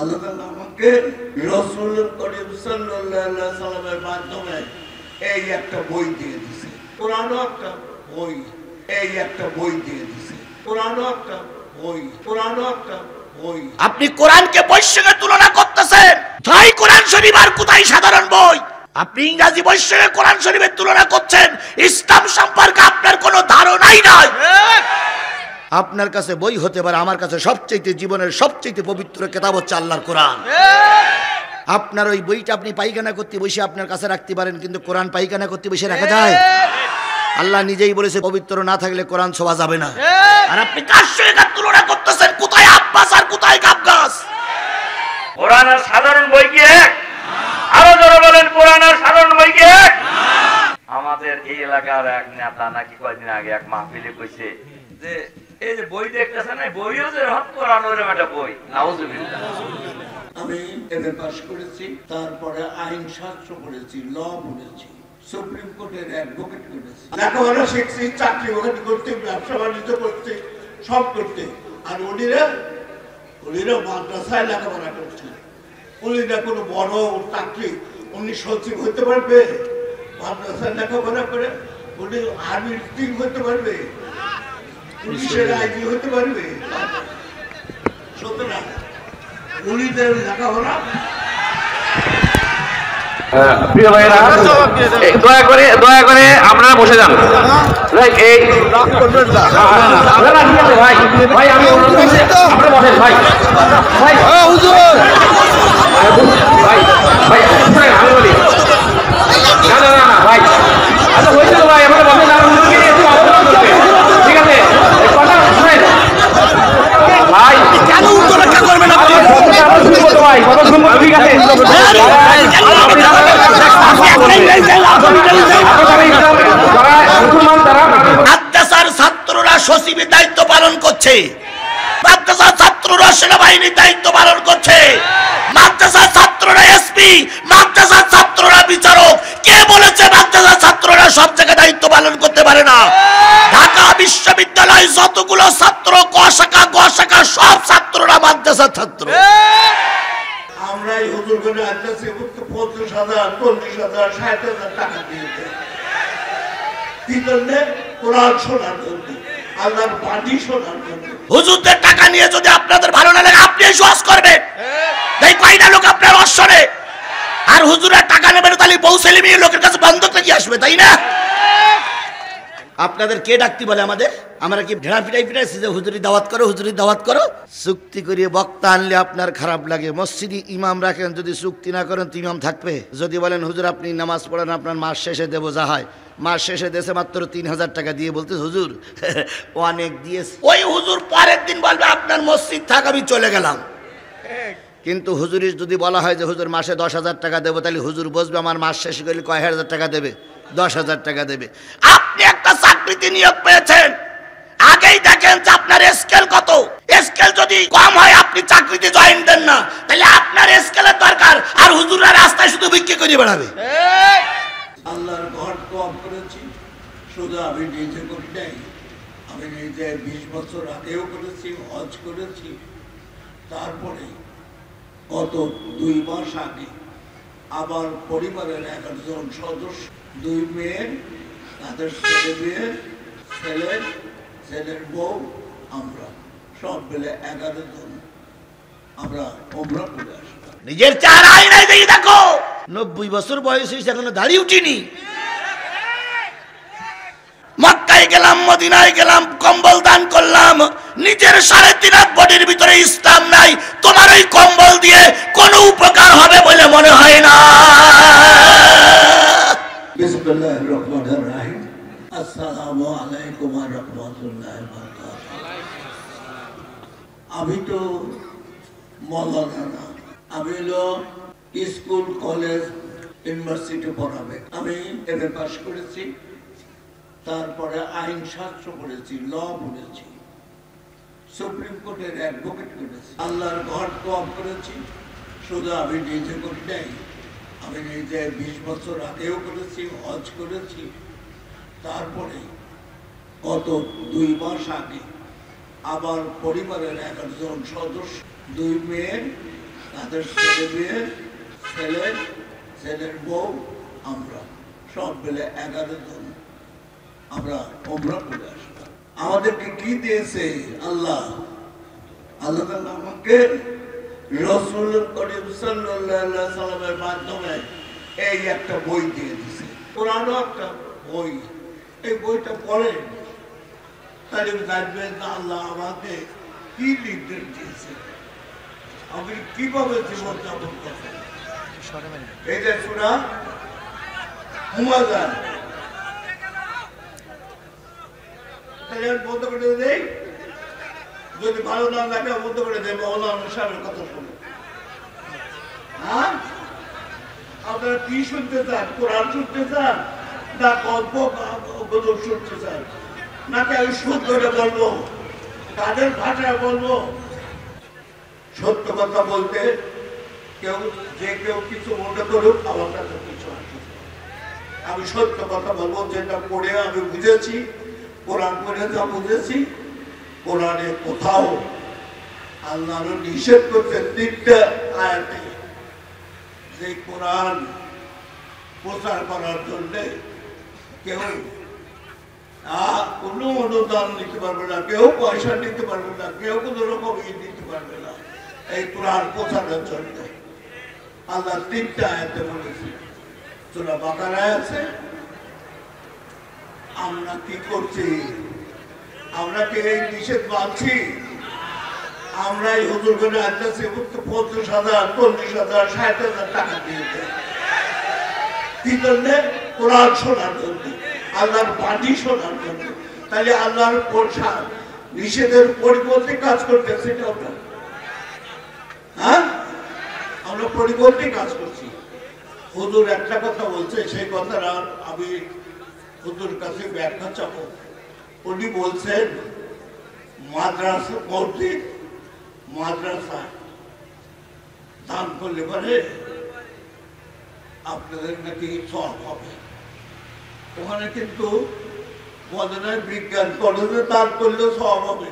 আল্লাহ তাআলা আমাকে রাসূল করিম সাল্লাল্লাহু আলাইহি সাল্লামের মাধ্যমে এই একটা বই দিয়ে দিয়েছে, কোরআনও একটা বই, এই একটা বই দিয়ে দিয়েছে, কোরআনও একটা বই, কোরআনও একটা বই। আপনি কোরআনকে বইয়ের সঙ্গে তুলনা করতেছেন, তাই কোরআন শরীফ আর কোথায় সাধারণ বই? আপনি ইংরেজি বইয়ের সঙ্গে কোরআন শরীফের তুলনা করছেন, ইসলাম সম্পর্কে আপনার কোনো ধারণাই নাই। আপনার কাছে বই হতে পারে, আমার কাছে সবচেয়ে জীবনের সবচেয়ে পবিত্র কিতাব হচ্ছে আল্লাহর কোরআন। আপনার ওই বইটা আপনি পায়খানা করতে বসে আপনার কাছে রাখতে পারেন, কিন্তু কোরআন পায়খানা করতে বসে রাখা যায়? আল্লাহ নিজেই বলেছে পবিত্র না থাকলে কোরআন ছোঁয়া যাবে না। আর আপনি কার সঙ্গে তুলনা করতেছেন? কোথায় আব্বাস আর কোথায় গাবগাছ? কোরআন আর সাধারণ বই কি এক? আরো জোরে বলেন, কোরআন আর সাধারণ বই কি এক? আমাদের এই এলাকার এক নেতা নাকি কয়েকদিন আগে এক মাহফিলে কইছে যে এই যে বই দেখতেছেন, বইও যে রহত কোরআন ওরকম একটা বই। নাউজুবিল্লাহ। আমি এমএ পাস করেছি, তারপরে আইন শাস্ত্র পড়েছি, ল পড়েছি, সুপ্রিম কোর্টের অ্যাডভোকেট করেছি, লেখাপড়া শিখছি, চাকরি বাকরি করতে, ব্যবসা বাণিজ্য করতে, সব করতে। আর উনিরা মাদ্রাসায় লেখাপড়া করছে। উনিরা কোনো বড় চাকরি, উনি সচিব হতে পারবে? মাদ্রাসায় লেখাপড়া করে উনি আর্মির চিফ হতে পারবে? পুলিশের আইজি হতে পারবে? সুতরাং উনিদের লেখাপড়া। প্রিয় ভাইরা, দয়া করে আপনারা বসে যান। এই ভাই ভাই আমি আপনারা বসেন ভাই ভাই হুজুর ভাই ভাই আমি বলি না না না ভাই, আচ্ছা হয়েছে তো ভাই, আপনারা বসেন। আর হুজুরকে একটু অপমান করবে, ঠিক আছে? কথা শুনেন ভাই, কেন উত্তর রক্ষা করবেন আপনি? ভাই কথা শুনবো, ঠিক আছে? মাদ্রাসার ছাত্ররা সচিবের দায়িত্ব পালন করছে, মাদ্রাসার ছাত্ররা সেনাবাহিনীর দায়িত্ব পালন করছে, মাদ্রাসার ছাত্ররা এসপি, মাদ্রাসার ছাত্ররা বিচারক। কে বলেছে মাদ্রাসার ছাত্ররা সব জায়গায় দায়িত্ব পালন করতে পারে না? ঢাকা বিশ্ববিদ্যালয় যতগুলো ছাত্র, ক শাখা গ শাখা, সব ছাত্ররা মাদ্রাসার ছাত্র। আমরা এই হুজুর করে আনতেছি 50,000, 40,000, 60,000 টাকা দিয়েছে। কি জন্য? কোরআন শোনার জন্য, আল্লাহর বাণী শোনার জন্য। হুজুরদের টাকা নিয়ে যদি আপনাদের ভালো না লাগে, আপনি ওয়াজ করবেন, তাই কয়টা লোক আপনার ওয়াজ শোনে? আর হুজুরের টাকা নেবেন, তাহলে বউ ছেলে মেয়ে লোকের কাছে বন্ধক নাকি আসবে, তাই না? আপনাদের কে ডাকতে বলে আমাদের? আমরা কি ঢেড়া পিটাই পিটাইছি যে হুজুরি দাওয়াত করো, হুজুরি দাওয়াত করো? চুক্তি করিয়ে বক্তা আনলে আপনার খারাপ লাগে। মসজিদে ইমাম রাখেন, যদি চুক্তি না করেন তো ইমাম থাকবে? যদি বলেন হুজুর আপনি নামাজ পড়েন, আপনার মাস শেষে দেবো, যা হয় মাস শেষে দেশে মাত্র 3,000 টাকা দিয়ে বলতে হুজুর অনেক দিয়েছে, ওই হুজুর পরের দিন বলবে আপনার মসজিদ থাক, আমি চলে গেলাম। কিন্তু হুজুরি যদি বলা হয় যে হুজুর মাসে 10,000 টাকা দেবো, তাহলে হুজুর বসবে আমার মাস শেষ গেলে কয় হাজার টাকা দেবে? 10,000 টাকা দেবে। আপনি একটা চাকরিতে নিয়োগ পেয়েছেন, আগেই দেখেন যে আপনার স্কেল কত। স্কেল যদি কম হয় আপনি চাকরিতে জয়েন দেন না, তাহলে আপনার স্কেলের দরকার। আর হুজুররা রাস্তায় শুধু বিক্রি করে বেড়াবে। আল্লাহর ঘর কম করেছি, শুধু আমি নিজে করি নাই, আমি নিজে 20 বছর আগেও করেছি, হজ করেছি। তারপরে গত 2 মাস আগে আমার পরিবারের 11 জন সদস্য, 2 মেয়ে, তাদের ছেলে মেয়ে, ছেলের বউ, আমরা সব মিলে 11 জন আমরা ওমরা করে আসলাম। নিজের চেহারা আয়নায় দেখে দেখো, 90 বছর বয়স হয়েছে, এখনো দাড়ি উঠিনি। মক্কায় গেলাম, মদিনায় গেলাম, কম্বল দান করলাম, নিজের 3.5 হাত বডির ভিতরে ইসলাম নাই। তোমার ওই কম্বল দিয়ে কোনো উপকার হবে বলে মনে হয় না। বিসমিল্লাহির রহমানির রহিম। আসসালামু আলাইকুম ওয়া রাহমাতুল্লাহি ওয়া বারাকাতুহু। আমি তো মওলানা না, আমি হলো স্কুল, কলেজ, ইউনিভার্সিটি পড়াবে। আমি এমএ পাস করেছি, তারপরে আইন শাস্ত্র পড়েছি, ল পড়েছি, সুপ্রিম কোর্টের অ্যাডভোকেট করেছি, আল্লাহর ঘর কম করেছি। শুধু আমি নিজে করি নাই, আমি নিজে 20 বছর আগেও করেছি, হজ করেছি। তারপরে গত 2 মাস আগে আমার পরিবারের 11 জন সদস্য, 2 মেয়ে, আপনাদের ছেলে মেয়ে, ছেলে, ছেলের বউ, আমরা সব মিলে 11 জন আমরা ওমরা করে আসলাম। আমাদেরকে কি দিয়েছে আল্লাহ? আল্লাহ তাআলা আমাকে রাসূল করিম সাল্লাল্লাহু আলাইহি সাল্লামের মাধ্যমে এই একটা বই দিয়ে দিয়েছে, কোরআনও একটা বই। এই বইটা পড়েন, তাহলে জানবেন না আল্লাহ আমাকে কি নির্দেশ দিয়েছে, আমি কিভাবে জীবন যাপন করবো। এই যে সূরা মুমাজ্জাল, তাহলে বন্ধ করে দেই, যদি ভালো না লাগে বন্ধ করে দেয় মৌলানা সাহেবের কথা শুনে। হ্যাঁ, আপনারা কি শুনতে চান? কোরআন শুনতে চান না গল্প গজল শুনতে চান? নাকি আমি সুদ করে বলবো, তাদের ভাষায় বলবো? সত্য কথা বলতে কেউ যে কেউ কিছু মনে করুক, আমার কাছে কিছু আসে। আমি সত্য কথা বলবো, যেটা পড়ে আমি বুঝেছি, কোরআন পড়ে যা বুঝেছি। কোরআনে কোথাও আল্লাহ নিষেধ করছে 3টা আয়াতে যে কোরআন প্রচার করার জন্য কেউ কোনো অনুদান নিতে পারবে না, কেউ পয়সা নিতে পারবে না, কেউ কোনো রকম নিতে পারবে না। এই কোরআন প্রচারের জন্য আল্লাহ 3টা আয়াতে বলেছে। সূরা বাকারায় আছে। আমরা কি করছি? আমরা কি এই নিষেধ মানছি? আমরা এই হুজুর করে আসতেছি 50,000, 40,000, 60,000 টাকা দিয়ে দেয় কি জন্য? কোরআন শোনার জন্য, আল্লাহর বাণী শোনার জন্য। তাহলে আল্লাহর নিষেধের পরিবর্তে কাজ করতেছি আমরা। হ্যাঁ, আমরা পরিবর্তে কাজ করছি। হুজুর একটা কথা বলছে, সেই কথাটা আমি হুজুর কাছে ব্যাখ্যা চাবো। উনি বলছেন মাদ্রাসা, মসজিদ, মাদ্রাসা দান করলে পরে আপনাদের নাকি সব হবে। ওখানে কিন্তু বদনায় বিজ্ঞান কলেজে দান করলে সব হবে,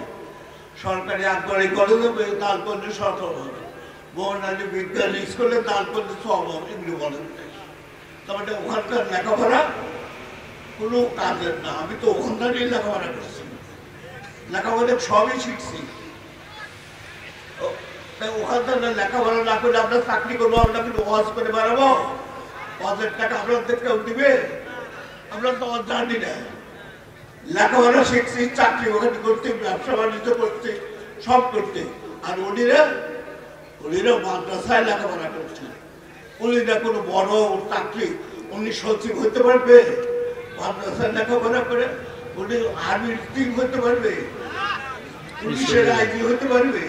সরকারি আগ্রহী কলেজে দান করলে সব হবে, বর্ণালী বিজ্ঞান স্কুলে দান করলে সব হবে, এগুলো বলেন। তারপরে ওখানকার লেখাপড়া কোনো কাজের না। আমি তো ওখানকারই লেখাপড়া করছি, লেখাপড়া সবই শিখছি। ওখানকার লেখাপড়া না করলে আমরা চাকরি করবো, আমরা কিন্তু ওয়াজ করে বেড়াবো, ওয়াজের টাকা আপনাদের কেউ দিবে? আমরা তো জানি না। লেখাপড়া শিখছি, চাকরি ওখানে করতে, ব্যবসা বাণিজ্য করতে, সব করতে। আর উনিরা মাদ্রাসায় লেখাপড়া করছে। উনিরা কোনো বড় চাকরি, উনি সচিব হতে পারবে? মাদ্রাসায় লেখাপড়া করে উনি আর্মির চিফ হতে পারবে? পুলিশের আইজি হতে পারবে?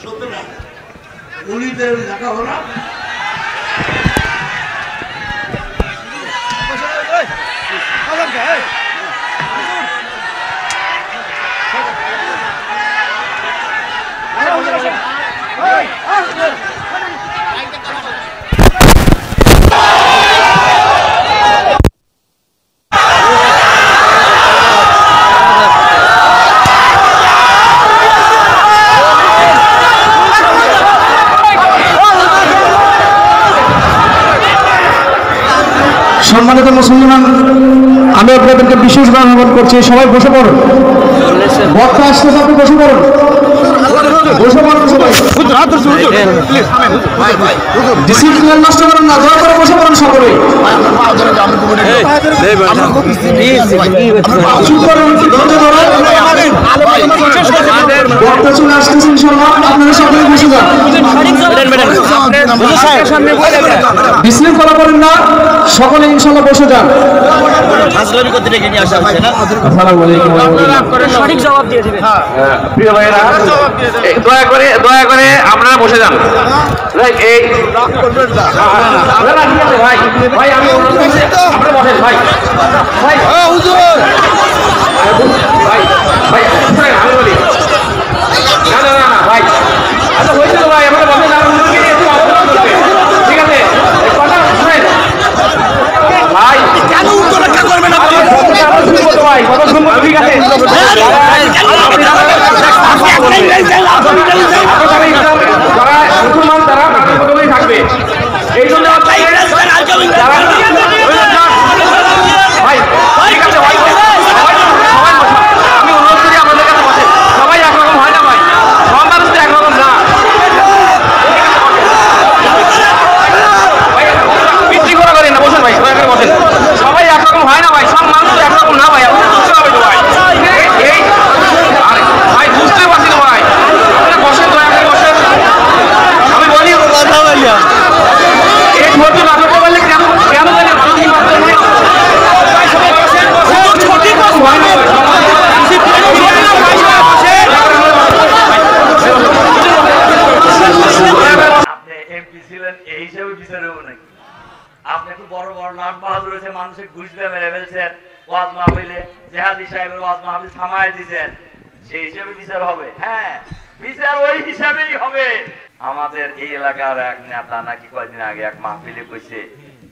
সুতরাং উনিদের লেখাপড়া সম্মানিত মুসলমান, আমি আপনাদেরকে বিশেষভাবে অনুরোধ করছি, সবাই বসে পড়ুন। বক্তা আসতেছে, আপনি বসে পড়ুন, বসে পড়ুন সবাই। ডিসিপ্লিন নষ্ট করুন না, দয়া করে বসে পড়ুন সকলে। বক্তা চলে আসতেছে ইনশাআল্লাহ, আপনারা সকলে বসে যান। বিশৃঙ্খলা করেন না, সকলে ইনশাআল্লাহ বসে যান। সঠিক জবাব দিয়ে দিবেন। প্রিয় ভাইয়েরা, দয়া করে আপনারা বসে যান। এই ভাই ভাই আমি আপনারা বসেন ভাই ভাই হুজুর ভাই ভাই আমি বলি না না না ভাই, আচ্ছা হয়েছিল ভাই, আপনারা বসেন। আর ঠিক আছে, কথা শুনেন ভাই, কেন উত্তর রক্ষা করবেন আপনি? ভাই কথা শুনবো, ঠিক আছে। এই জন্য ভাই ঠিক আছে ভাই আমি অনুরোধ করি আমাদের কাছে বসে সবাই একরকম হয় না ভাই সব মানুষ তো একরকম না বিক্রি করা করেন না বসেন ভাই সবাই করে বসেন সবাই একরকম হয় না ভাই সব মানুষ তো একরকম না ভাই আপনি বুঝতে হবে তো ভাই এই ভাই বুঝতে পারছি না ভাই আপনি বসেন দয়া করে বসেন আমি বলি কথা বলি এই ধৈর্য না করতে পারলে কেন কেন জানি মানুষই মারতে নেই ভাই সবাই বসেন ছোটি কাজ হয় না আপনি এমপি ছিলেন এই হিসেবে বিচার হবো নাকি? আপনি তো বড় বড় লাট বাহাদুর হয়েছে মানুষের ঘুষ দিয়ে মেরে ফেলছেন, ওয়াজ মাহফিলে জেহাদি সাহেবের ওয়াজ মাহফিল থামায় দিয়েছেন, সেই হিসেবে বিচার হবে? হ্যাঁ, বিচার ওই হিসাবেই হবে। আমাদের এই এলাকার এক নেতা নাকি কয়েকদিন আগে এক মাহফিলে কইছে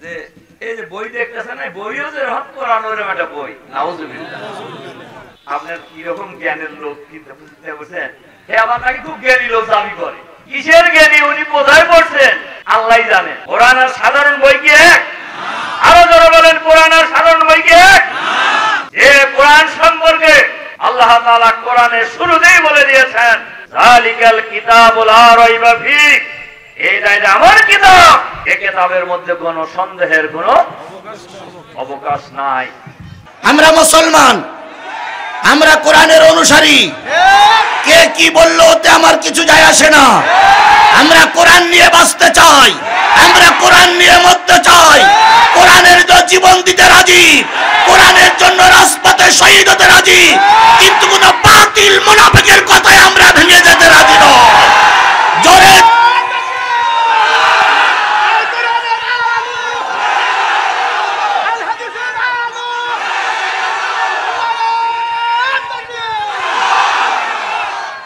যে এই যে বই দেখতেছেন না, বইও যে রহত করানো এরকম একটা বই, নাউজুবিল্লাহ। আপনার কিরকম জ্ঞানের লোক কিন্তু বুঝতে বলছেন, হে আবার নাকি খুব জ্ঞানী লোক দাবি করে। কিসের জ্ঞানী উনি কোথায় পড়ছেন আল্লাহই জানেন। কোরআন আর সাধারণ বই কি এক? আরো জোরে বলেন, কোরআন আর সাধারণ বই কি এক? যে কোরআন সম্পর্কে আল্লাহ তাআলা কোরআনের শুরুতেই বলে দিয়েছেন, যালিকাল কিতাবুল লা রাইবা ফীহ, এইটাই আমার কিতাব, এই কিতাবের মধ্যে কোনো সন্দেহের কোনো অবকাশ নাই। আমরা মুসলমান, আমরা কোরআনের অনুসারী, কে কি বললো ওতে আমার কিছু যায় আসে না। আমরা কোরআন নিয়ে বাঁচতে চাই, আমরা কোরআন নিয়ে মরতে চাই, কোরআনের জন্য জীবন দিতে রাজি, কোরআনের জন্য রাজপথে শহীদ হতে রাজি, কিন্তু কোন বাতিল মুনাফিকের কথায় আমরা ভেঙে যেতে রাজি নই। জোরে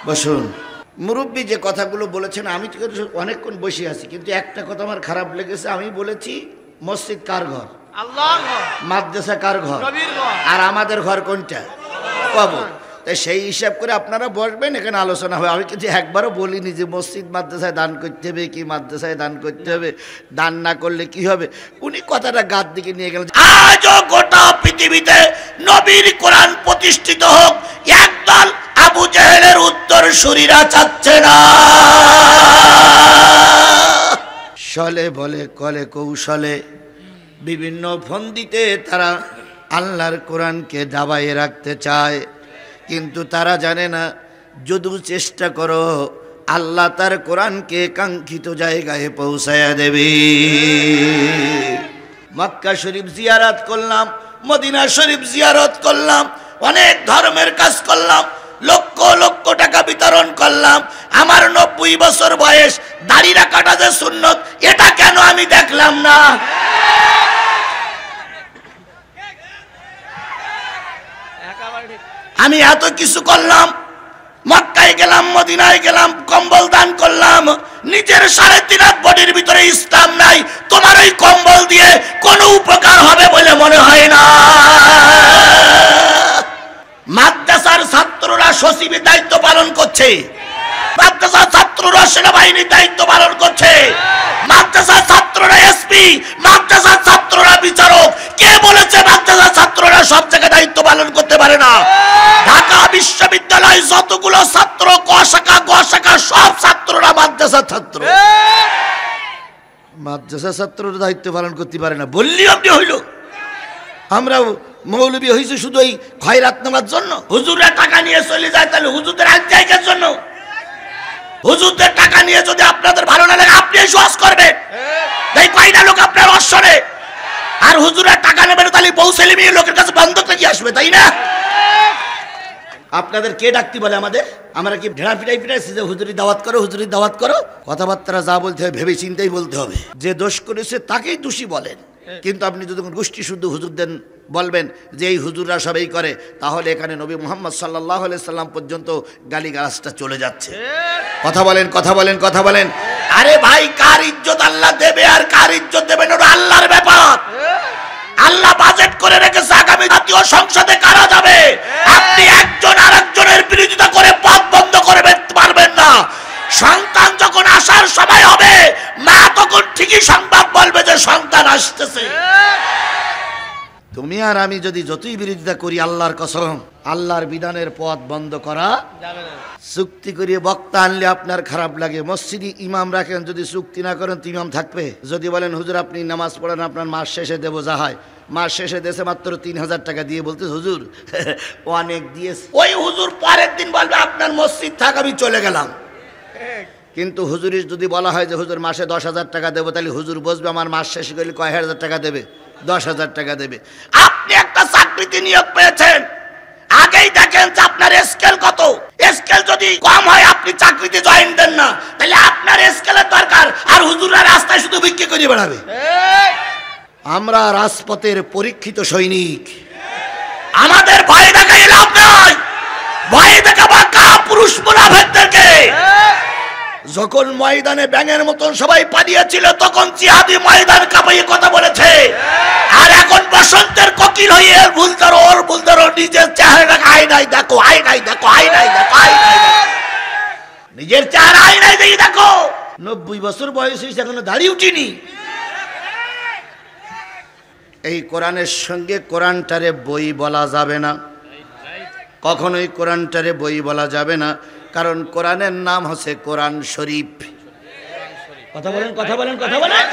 বসুন। মুরব্বী যে কথাগুলো বলেছেন আমি তো অনেকক্ষণ বসে আছি, কিন্তু একটা কথা আমার খারাপ লেগেছে। আমি বলেছি মসজিদ কার ঘর? আল্লাহর ঘর। মাদ্রাসা কার ঘর? নবীর ঘর। আর আমাদের ঘর কোনটা? কবর। তাই সেই হিসাব করে আপনারা বসবেন, এখানে আলোচনা হবে। আমি কিন্তু একবারও বলিনি যে মসজিদ মাদ্রাসায় দান করতে হবে কি মাদ্রাসায় দান করতে হবে, দান না করলে কি হবে। উনি কথাটা গাদ দিকে নিয়ে গেলেন। আজও গোটা পৃথিবীতে নবীর কোরআন প্রতিষ্ঠিত হোক, একদল আবু জেহেলের উত্তরসূরিরা চাচ্ছে না। ছলে বলে কলে কৌশলে বিভিন্ন ফন্দিতে তারা আল্লাহর কোরআনকে দাবাইয়ে রাখতে চায়, কিন্তু তারা জানে না যদি চেষ্টা করো আল্লাহ তার কোরআনকে কাঙ্ক্ষিত জায়গায় পৌঁছায়া দেবে। মক্কা শরীফ জিয়ারত করলাম, মদিনা শরীফ জিয়ারত করলাম, অনেক ধর্মের কাজ করলাম, লক্ষ লক্ষ টাকা বিতরণ করলাম। আমার 90 বছর বয়স, দাড়ি রাখাটা যে সুন্নত, এটা কেন আমি দেখলাম না? আমি এত কিছু করলাম, মক্কায় গেলাম, মদিনায় গেলাম, কম্বল দান করলাম, নিজের 3.5 হাত বডির ভিতরে ইসলাম নাই, তোমার ওই কম্বল দিয়ে কোনো উপকার হবে বলে মনে হয় না। মাদ্রাসার ছাত্ররা সচিবের দায়িত্ব পালন করছে, মাদ্রাসার ছাত্ররা সেনাবাহিনীর দায়িত্ব পালন করছে, মাদ্রাসার ছাত্ররা এসপি, মাদ্রাসার ছাত্ররা বিচারক। কে বলেছে মাদ্রাসার ছাত্ররা সব জায়গায় দায়িত্ব পালন করতে পারে না? ঢাকা বিশ্ববিদ্যালয় যতগুলো ছাত্র, ক শাখা গ শাখা, সব ছাত্ররা মাদ্রাসার ছাত্র। মাদ্রাসার ছাত্ররা দায়িত্ব পালন করতে পারে না বললি আপনি হইল? আমরা মৌলবী হয়েছে শুধু এই খয়রাত নেওয়ার জন্য? হুজুরের টাকা নিয়ে চলে যায়, তাহলে হুজুরদের এক জায়গার জন্য? হুজুরদের টাকা নিয়ে যদি আপনাদের ভালো না লাগে আপনি ওয়াজ করবেন, তাই কয়টা লোক আপনার অশ্বরে? আর হুজুরের টাকা নেবেন, তাহলে বউ ছেলে মেয়ে লোকের কাছে বন্ধক নাকি আসবে, তাই না? আপনাদের কে ডাকতে বলে আমাদের? আমরা কি ঢেড়া পিটাই পিটাইছি যে হুজুরি দাওয়াত করো, হুজুরি দাওয়াত করো? কথাবার্তা যা বলতে হবে ভেবে চিন্তাই বলতে হবে। যে দোষ করেছে তাকেই দোষী বলেন, কিন্তু আপনি যদি গোষ্ঠী শুদ্ধ হুজুরদের বলবেন যে এই হুজুররা সবাই করে, তাহলে এখানে নবী মুহাম্মদ সাল্লাল্লাহু আলাইহি সাল্লাম পর্যন্ত গালিগালাজটা চলে যাচ্ছে। কথা বলেন, কথা বলেন, কথা বলেন। আরে ভাই, কার ইজ্জত আল্লাহ দেবে আর কার ইজ্জত দেবেন ওটা আল্লাহর ব্যাপার। আল্লাহ বাজেট করে রেখেছে আগামী জাতীয় সংসদে কারা যাবে। আপনি একজন আরেকজনের বিরোধিতা করে পথ বন্ধ করবেন পারবেন না। সন্তান যখন আসার সময় হবে, মা তো তখন ঠিকই সংবাদ বলবে যে সন্তান আসতেছে। তুমি আর আমি যদি যতই বিরোধিতা করি, আল্লাহর কসম, আল্লাহর বিধানের পথ বন্ধ করা যাবে না। চুক্তি করিয়ে বক্তা আনলে আপনার খারাপ লাগে, মসজিদে ইমাম রাখেন, যদি চুক্তি না করেন তো ইমাম থাকবে। যদি বলেন হুজুর আপনি নামাজ পড়েন, আপনার মাস শেষে দেবো, যা হয় মাস শেষে দেশে মাত্র 3000 টাকা দিয়ে বলতে হুজুর অনেক দিয়েছে, ওই হুজুর পরের দিন বলবে আপনার মসজিদ থাক, আমি চলে গেলাম। কিন্তু হুজুরের যদি বলা হয় যে হুজুর মাসে 10,000 টাকা দেবো, তাহলে হুজুর বসবে আমার মাস শেষে গেলে কয় হাজার টাকা দেবে, 10,000 টাকা দেবে। আপনি একটা চাকরিতে নিয়োগ পেয়েছেন, আগেই দেখেন যে আপনার স্কেল কত। স্কেল যদি কম হয় আপনি চাকরিতে জয়েন দেন না, তাহলে আপনার স্কেলের দরকার, আর হুজুররা রাস্তায় শুধু বিক্রি করে বেড়াবে। আমরা রাজপথের পরীক্ষিত সৈনিক, আমাদের ভয় দেখাই লাভ নাই, ভয় দেখাবা কাপুরুষ মুনাফিকদেরকে। যখন ময়দানে ব্যাঙের মতন সবাই পালিয়েছিল, তখন জিহাদি ময়দান কাঁপিয়ে কথা বলেছে, আর এখন বসন্তের কোকিল হয়ে ওর ভুলদারো নিজের চেহারা আয়নায় দেখো, আয়নায় দেখো, আয়নায় দেখো, আয়নায় দেখো, নিজের চেহারা আয়নায় দেখো। 90 বছর বয়স হয়েছে, এখনো দাড়ি উঠিনি। এই কোরআনের সঙ্গে কোরআনটারে বই বলা যাবে না, কখনোই কোরআনটারে বই বলা যাবে না, কারণ কোরআনের নাম হচ্ছে কোরআন শরীফ। কথা বলেন, কথা বলেন, কথা বলেন।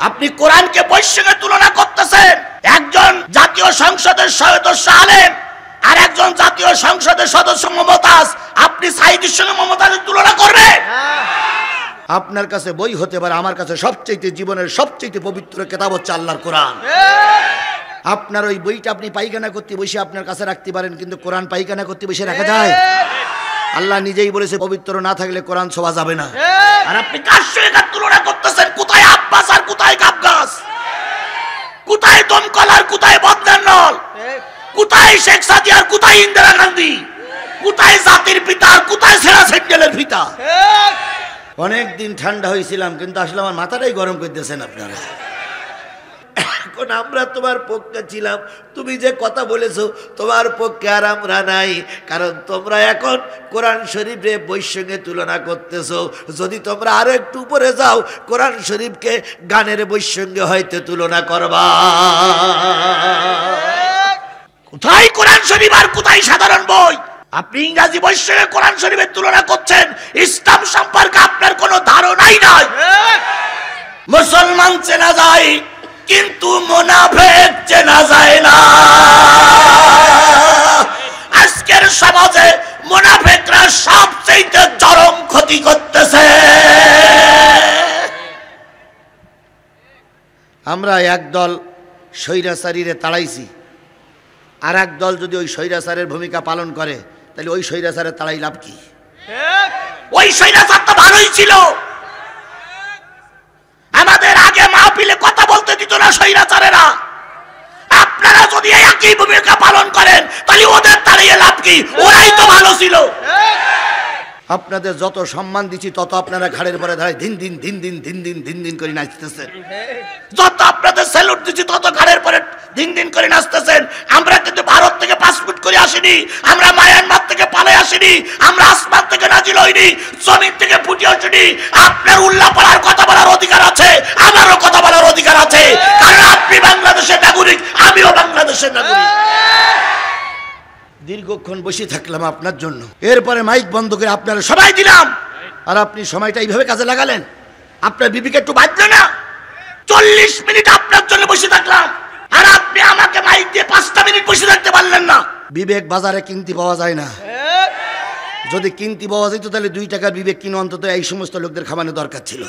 আপনি কোরআনকে বইয়ের সঙ্গে তুলনা করতেছেন। একজন জাতীয় সংসদের সদস্য আলেম আর একজন জাতীয় সংসদের সদস্য মমতাজ, আপনি সাইদের সঙ্গে মমতাজের তুলনা করবেন? আপনার কাছে বই হতে পারে, আমার কাছে সবচেয়ে জীবনের সবচেয়ে পবিত্র কিতাব হচ্ছে আল্লাহর কোরআন। আপনার ওই বইটা আপনি পায়খানা করতে বসে আপনার কাছে রাখতে পারেন, কিন্তু কোরআন পায়খানা করতে বসে রাখা যায়? আল্লাহ নিজেই বলেছে পবিত্র না থাকলে কোরআন ছোঁয়া যাবে না। আর আপনি কার সঙ্গে তুলনা করতেছেন? কোথায় আব্বাস আর কোথায় গাবগাছ, কোথায় দমকল আর কোথায় বদনার নল, কোথায় শেখ সাদি আর কোথায় ইন্দিরা গান্ধী, কোথায় জাতির পিতা আর কোথায় সেরা সেন্ডেলের পিতা? অনেকদিন ঠান্ডা হয়েছিলাম, কিন্তু আসলে আমার মাথাটাই গরম করে দিয়েছেন আপনারা। এখন আমরা তোমার পক্ষে ছিলাম, তুমি যে কথা বলেছো তোমার পক্ষে আর আমরা নাই, কারণ তোমরা এখন কোরআন শরীফে বইয়ের সঙ্গে তুলনা করতেছো। যদি তোমরা আরো একটু উপরে যাও, কোরআন শরীফকে গানের বইয়ের সঙ্গে হয়তো তুলনা করবা। কোথায় কোরআন শরীফ আর কোথায় সাধারণ বই? আপনি ইংরেজি বইয়ের সঙ্গে কোরআন শরীফের তুলনা করছেন। ইসলাম সম্পর্কে আপনার কোনো ধারণাই নাই। মুসলমান চেনা যায়, কিন্তু মুনাফিক চেনা যায় না। আজকের সমাজে মুনাফিকরা সবচেয়ে চরম ক্ষতি করতেছে। আমরা একদল স্বৈরাচারীরে তাড়াইছি, আর এক দল যদি ওই স্বৈরাচারের ভূমিকা পালন করে, তাহলে ওই স্বৈরাচারের তাড়াই লাভ কি? ওই স্বৈরাচার তো ভালোই ছিল, আমাদের আগে মাহফিলে কথা বলতে দিত না স্বৈরাচারেরা। আপনারা যদি একই ভূমিকা পালন করেন, তাহলে ওদের তাড়িয়ে লাভ কি? ওরাই তো ভালো ছিল। আপনাদের যত সম্মান দিচ্ছি, তত আপনারা ঘাড়ের পরে দাঁড়ায় দিন দিন দিন দিন দিন দিন দিন দিন করে নাচতেছেন। যত আপনাদের স্যালুট দিচ্ছি, তত ঘাড়ের পরে দিন দিন করে নাচতেছেন। আমরা কিন্তু ভারত থেকে পাসপোর্ট করে আসিনি, আমরা মায়ানমার থেকে পালে আসিনি, আমরা আসমান থেকে নাজিল হইনি, জমিন থেকে ফুটে আসিনি। আপনার উল্লাহ পড়ার কথা বলার অধিকার আছে, আমারও কথা বলার অধিকার আছে, কারণ আপনি বাংলাদেশের নাগরিক, আমিও বাংলাদেশের নাগরিক। দীর্ঘক্ষণ বসে থাকলাম আপনার জন্য, এরপরে মাইক বন্ধ করে আপনারা সবাই দিলাম, আর আপনি সময়টা এইভাবে কাজে লাগালেন। আপনার বিবিকে একটু বাঁধবে না? 40 মিনিট আপনার জন্য বসে থাকলাম, আর আপনি আমাকে মাইক দিয়ে 5টা মিনিট বসে থাকতে পারলেন না। বিবেক বাজারে কিনতে পাওয়া যায় না। যদি কিনতে পাওয়া যেত, তাহলে 2 টাকার বিবেক কিনে অন্তত এই সমস্ত লোকদের খাওয়ানো দরকার ছিল।